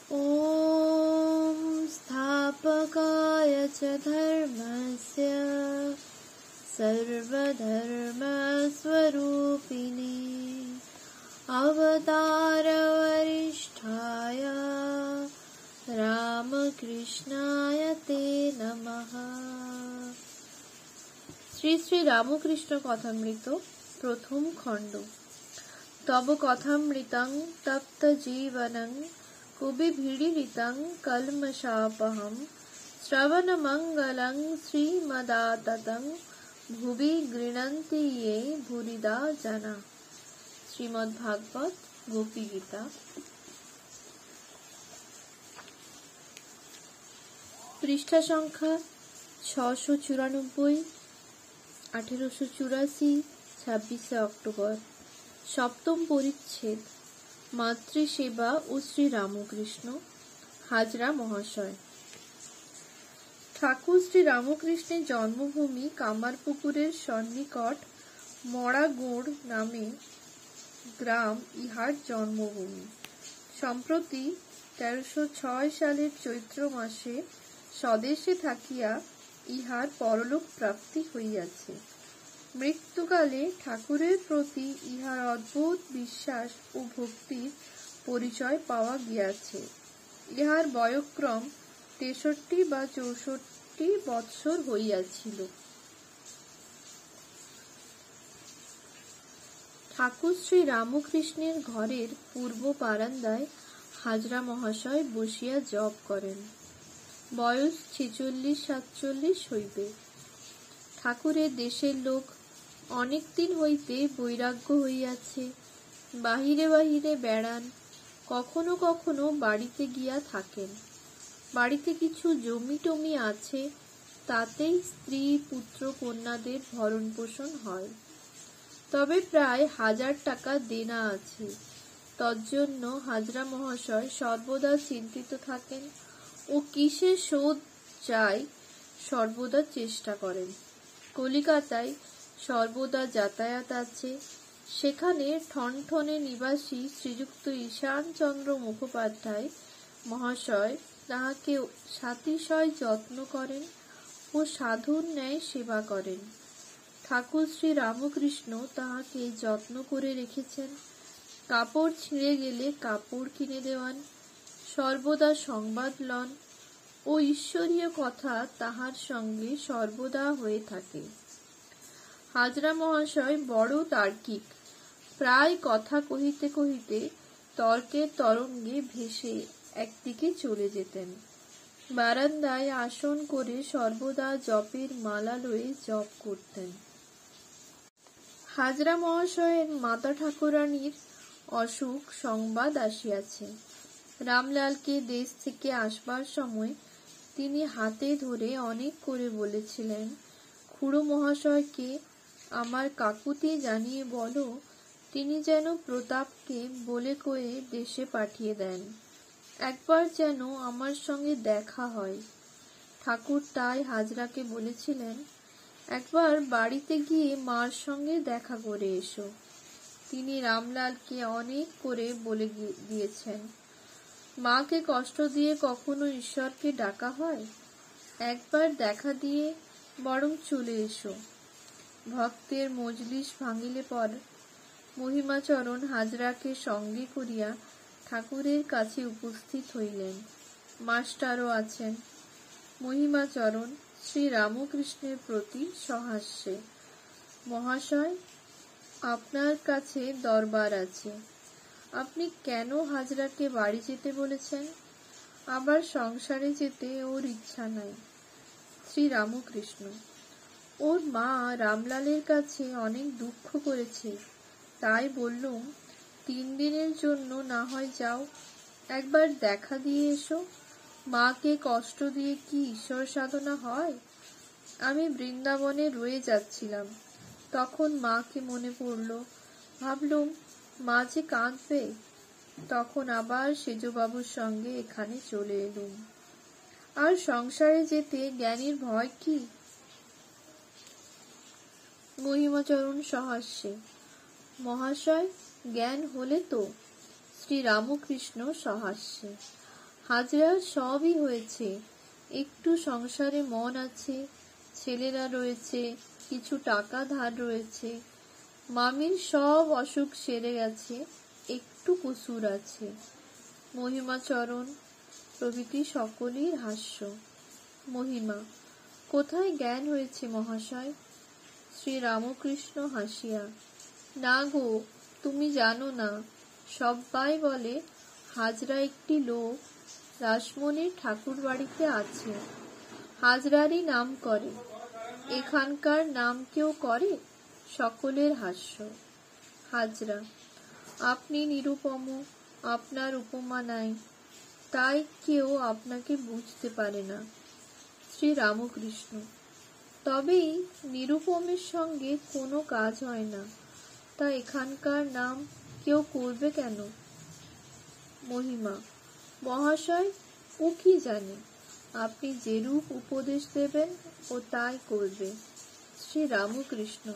ॐ स्थापकाय च धर्मस्य सर्वधर्मस्वरूपिणे अवतारवरिष्ठाय रामकृष्णाय ते नमः। শ্রী শ্রী রামকৃষ্ণ কথামৃত প্রথম খণ্ড। তব কথামৃতং তপ্ত জীবনং কুবিভিড়িরিতং কলমশাপহম শ্রবণমঙ্গলং শ্রীমদাততং ভুবি গৃণন্তি ये ভুরিদা জনা। শ্রীমদ্ভাগবত গোপী গীতা। পৃষ্ঠা সংখ্যা 694, 1884, 26 অক্টোবর। সপ্তম পরিচ্ছেদ, মাতৃসেবা ও শ্রী রামকৃষ্ণ। হাজরা মহাশয়। ঠাকুর শ্রী রামকৃষ্ণের জন্মভূমি কামারপুকুরের সন্নিকট মরাগোড় নামে গ্রাম ইহার জন্মভূমি। সম্প্রতি 1306 সালের চৈত্র মাসে স্বদেশে থাকিয়া ইহার পরলোক প্রাপ্তি হইয়াছে। মৃত্যুকালে ঠাকুরের প্রতি ইহার অদ্ভুত বিশ্বাস ও ভক্তির পরিচয় পাওয়া গিয়াছে। ইহার বয়ঃক্রম 63 বা 64 বৎসর হইয়াছিল। ঠাকুর শ্রী রামকৃষ্ণের ঘরের পূর্ব বারান্দায় হাজরা মহাশয় বসিয়া জপ করেন। বয়স 46-47 হইবে। ঠাকুরের দেশের লোক অনেক দিন হইতে বৈরাগ্য হইয়াছে। বাহিরে বাহিরে বেড়ান, কখনো কখনো বাড়িতে গিয়া থাকেন। বাড়িতে কিছু জমি টমি আছে, তাতেই স্ত্রী পুত্র কন্যাদের ভরণ পোষণ হয়। তবে প্রায় 1000 টাকা দেনা আছে। তজ্জন্য হাজরা মহাশয় সর্বদা চিন্তিত থাকেন ও কিসের শোধ চাই সর্বদা চেষ্টা করেন। কলিকাতায় সর্বদা যাতায়াত আছে। সেখানে ঠনঠনে নিবাসী শ্রীযুক্ত ঈশানচন্দ্র মুখোপাধ্যায় মহাশয় তাহাকে সাতিশয় যত্ন করেন ও সাধুর ন্যায় সেবা করেন। ঠাকুর শ্রী রামকৃষ্ণ তাহাকে যত্ন করে রেখেছেন। কাপড় ছিঁড়ে গেলে কাপড় কিনে দেওয়ান, সর্বদা সংবাদ লন ও ঈশ্বরীয় কথা তাহার সঙ্গে সর্বদা হয়ে থাকে। হাজরা মহাশয় বড় তার্কিক। প্রায় কথা কহিতে কহিতে তর্কের তরঙ্গে ভেসে একদিকে চলে যেতেন। বারান্দায় আসন করে সর্বদা জপের মালা লয়ে জপ করতেন। হাজরা মহাশয়ের মাতা ঠাকুরানীর অসুখ সংবাদ আসিয়াছে। রামলালকে দেশ থেকে আসবার সময় তিনি হাতে ধরে অনেক করে বলেছিলেন, খুড়ো মহাশয়কে আমার কাকুতি জানিয়ে বলো তিনি যেন প্রতাপকে বলে কয়ে দেশে পাঠিয়ে দেন। একবার যেন আমার সঙ্গে দেখা হয়। ঠাকুর তাই হাজরাকে বলেছিলেন, একবার বাড়িতে গিয়ে মার সঙ্গে দেখা করে এসো। তিনি রামলালকে অনেক করে বলে দিয়েছেন, মাকে কষ্ট দিয়ে কখনো ঈশ্বরকে ডাকা হয়? একবার দেখা দিয়ে বরং চলে এসো। ভক্তের মজলিস ভাঙিলে পর মহিমাচরণ হাজরাকে সঙ্গে করিয়া ঠাকুরের কাছে উপস্থিত হইলেন। মাস্টারও আছেন। মহিমাচরণ শ্রী রামকৃষ্ণের প্রতি সহাস্যে, মহাশয় আপনার কাছে দরবার আছে। আপনি কেন হাজরাকে বাড়ি যেতে বলেছেন? আবার সংসারে যেতে ওর ইচ্ছা নাই। শ্রী রামকৃষ্ণ, ওর মা রামলালের কাছে অনেক দুঃখ করেছে, তাই বললুম 3 দিনের জন্য না হয় যাও, একবার দেখা দিয়ে এসো। মাকে কষ্ট দিয়ে কি ঈশ্বর সাধনা হয়? আমি বৃন্দাবনে রয়ে যাচ্ছিলাম, তখন মাকে মনে পড়ল। ভাবলুম মা যে কাঁদবে, তখন আবার সেজবাবুর সঙ্গে এখানে চলে এলুম। আর সংসারে যেতে জ্ঞানীর ভয় কি? মহিমাচরণ সহাস্যে, মহাশয় জ্ঞান হলে তো। শ্রী রামকৃষ্ণ সহাস্যে, হাজরার সবই হয়েছে, একটু সংসারে মন আছে, ছেলেরা রয়েছে, কিছু টাকা ধার রয়েছে, মামির সব অসুখ সেরে গেছে, একটু কুসুর আছে। মহিমাচরণ প্রভৃতি সকলেই হাস্য। মহিমা: কোথায় জ্ঞান হয়েছে মহাশয়? শ্রী রামকৃষ্ণ হাসিয়া: না গো, তুমি জানো না। সবাই বলে হাজরা একটি লোক রাসমণির ঠাকুর বাড়িতে আছে, হাজরারই নাম করে। এখানকার নাম কেউ করে? সকলের হাস্য। হাজরা: আপনি নিরুপম, আপনার উপমা নাই, তাই কেউ আপনাকে বুঝতে পারে না। শ্রী রামকৃষ্ণ: তবেই নিরুপমের সঙ্গে কোনো কাজ হয় না, তা এখানকার নাম কেউ করবে কেন? মহিমা: মহাশয়, ও কি জানে, আপনি যেরূপ উপদেশ দেবেন ও তাই করবে। শ্রী রামকৃষ্ণ: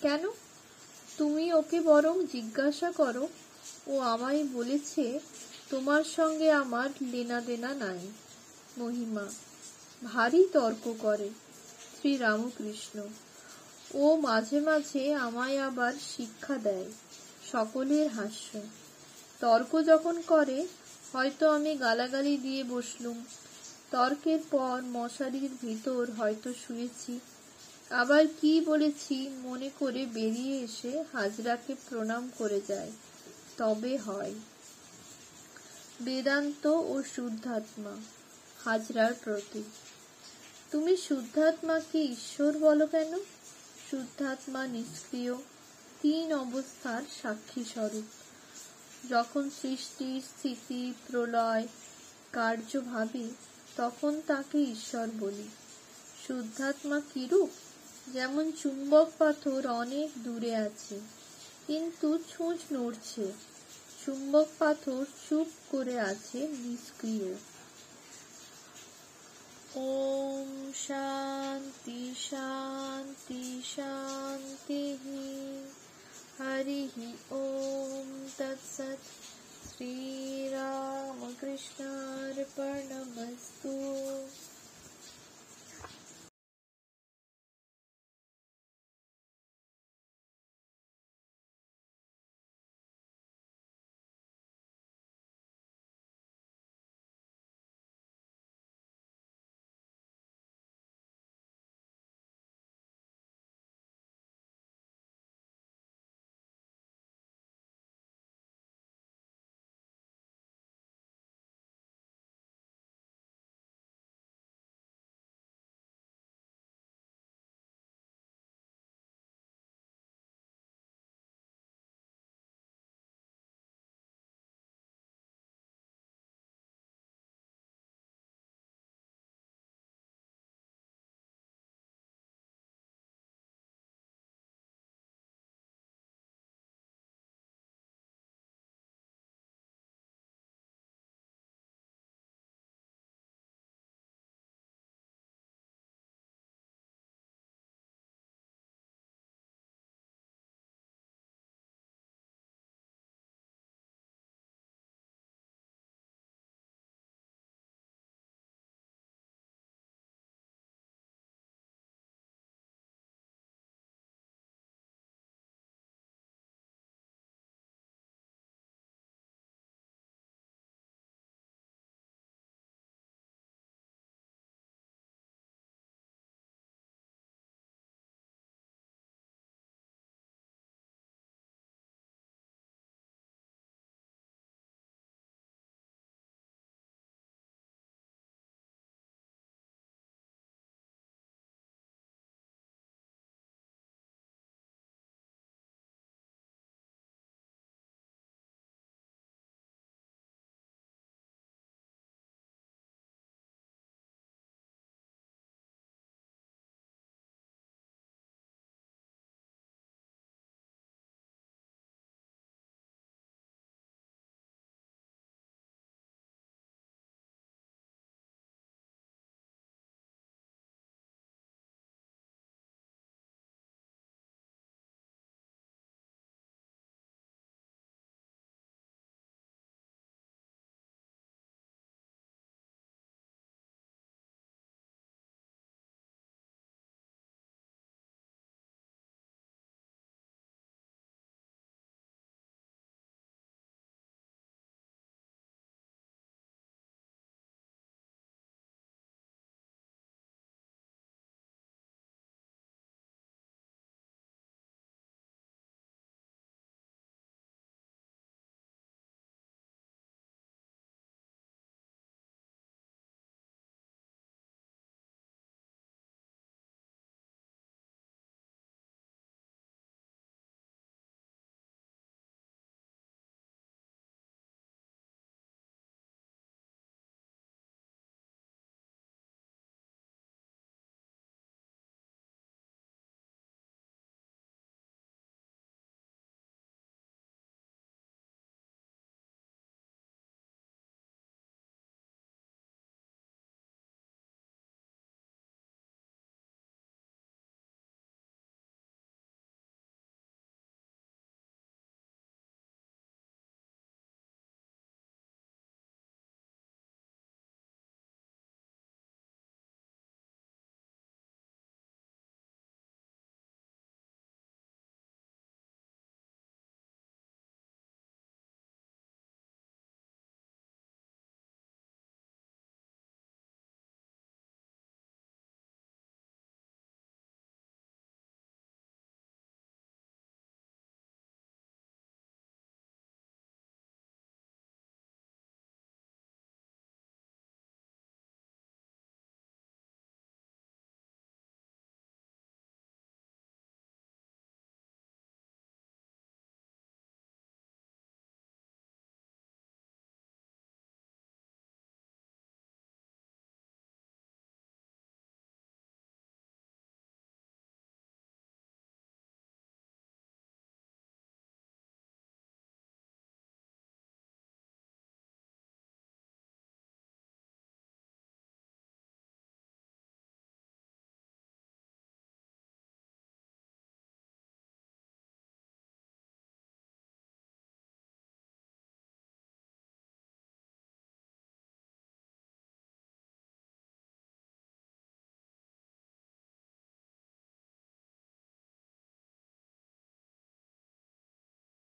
কেন? তুমি ওকে বরং জিজ্ঞাসা করো, ও আমায় বলেছে তোমার সঙ্গে আমার লেনা দেনা নাই। মহিমা: ভারী তর্ক করে। শ্রী রামকৃষ্ণ: ও মাঝে মাঝে আমায় আবার শিক্ষা দেয়। সকলের হাস্য। তর্ক যখন করে, হয়তো আমি গালাগালি দিয়ে বসলুম, তর্কের পর মশারির ভিতর হয়তো শুয়েছি, আবার কি বলেছি মনে করে বেরিয়ে এসে হাজরাকে প্রণাম করে যায়, তবে হয়। বেদান্ত ও শুদ্ধাত্মা। হাজরার প্রতি: তুমি শুদ্ধাত্মাকে ঈশ্বর বলো কেন? শুদ্ধাত্মা নিষ্ক্রিয়, 3 অবস্থার সাক্ষী স্বরূপ। যখন সৃষ্টি, স্থিতি, প্রলয় কার্য ভাবি, তখন তাকে ঈশ্বর বলি। শুদ্ধাত্মা কিরূপ? যেমন চুম্বক পাথর অনেক দূরে আছে, কিন্তু ছুঁচ নড়ছে, চুম্বক পাথর চুপ করে আছে, নিষ্ক্রিয়। ওম শান্তি শান্তি শান্তি। হরি ওম তৎসৎ। শ্রীরাম